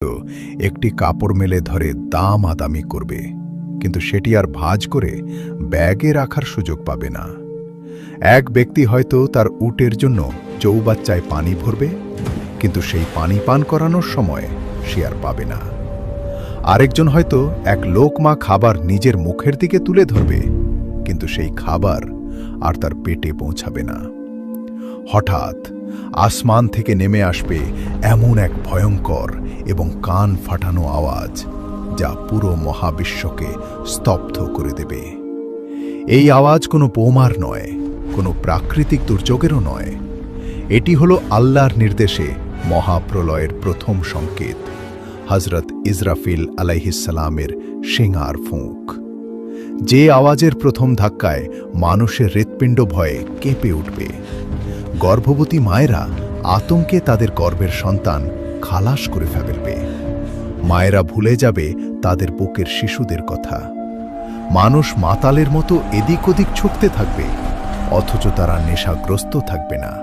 একটি কাপড় মেলে ধরে দামাদামি করবে, কিন্তু সেটি আর ভাঁজ করে ব্যাগে রাখার সুযোগ পাবে না। এক ব্যক্তি হয়তো তার উটের জন্য চৌবাচ্চায় পানি ভরবে, কিন্তু সেই পানি পান করানোর সময় সে আর পাবে না। আরেকজন হয়তো এক লোকমা খাবার নিজের মুখের দিকে তুলে ধরবে, কিন্তু সেই খাবার আর তার পেটে পৌঁছাবে না। হঠাৎ আসমান থেকে নেমে আসবে এমন এক ভয়ঙ্কর এবং কান ফাটানো আওয়াজ, যা পুরো মহাবিশ্বকে স্তব্ধ করে দেবে। এই আওয়াজ কোনো বোমার নয়, কোনো প্রাকৃতিক দুর্যোগেরও নয়। এটি হলো আল্লাহর নির্দেশে মহাপ্রলয়ের প্রথম সংকেত, হযরত ইসরাফিল আলাইহিসসালামের শিঙার ফুঁক। যে আওয়াজের প্রথম ধাক্কায় মানুষের হৃৎপিণ্ড ভয়ে কেঁপে উঠবে। গর্ভবতী মায়েরা আতঙ্কে তাদের গর্ভের সন্তান খালাস করে ফেলবে। মায়েরা ভুলে যাবে তাদের বুকের শিশুদের কথা। মানুষ মাতালের মতো এদিক ওদিক ছুটতে থাকবে, অথচ তারা নেশাগ্রস্ত থাকবে না।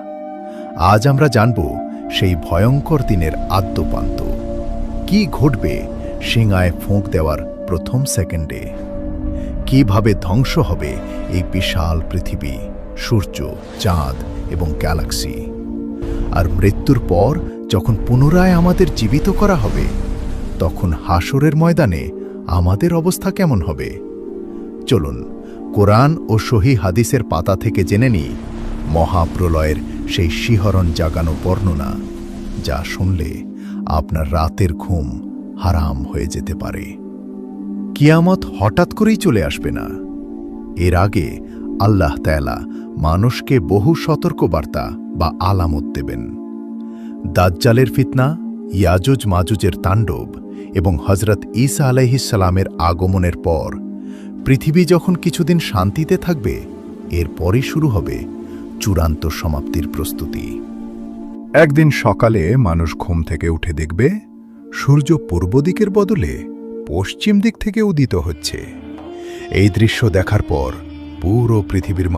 আজ আমরা জানব সেই ভয়ঙ্কর দিনের আদ্যোপান্ত। কি ঘটবে শিঙায় ফোঁক দেওয়ার প্রথম সেকেন্ডে? কিভাবে ধ্বংস হবে এই বিশাল পৃথিবী, সূর্য, চাঁদ এবং গ্যালাক্সি? আর মৃত্যুর পর যখন পুনরায় আমাদের জীবিত করা হবে, তখন হাসরের ময়দানে আমাদের অবস্থা কেমন হবে? চলুন কোরআন ও সহিহ হাদিসের পাতা থেকে জেনে নিই মহাপ্রলয়ের সেই শিহরণ জাগানো বর্ণনা, যা শুনলে আপনার রাতের ঘুম হারাম হয়ে যেতে পারে। কিয়ামত হঠাৎ করেই চলে আসবে না। এর আগে আল্লাহ তাআলা মানুষকে বহু সতর্কবার্তা বা আলামত দেবেন। দাজ্জালের ফিতনা, ইয়াজুজ মাজুজের তাণ্ডব এবং হযরত ঈসা আলাইহিসসালামের আগমনের পর পৃথিবী যখন কিছুদিন শান্তিতে থাকবে, এরপরই শুরু হবে চূড়ান্ত সমাপ্তির প্রস্তুতি। একদিন সকালে মানুষ ঘুম থেকে উঠে দেখবে সূর্য পূর্ব দিকের বদলে পশ্চিম দিক থেকে উদিত হচ্ছে। এই দৃশ্য দেখার পর পুরো পৃথিবীর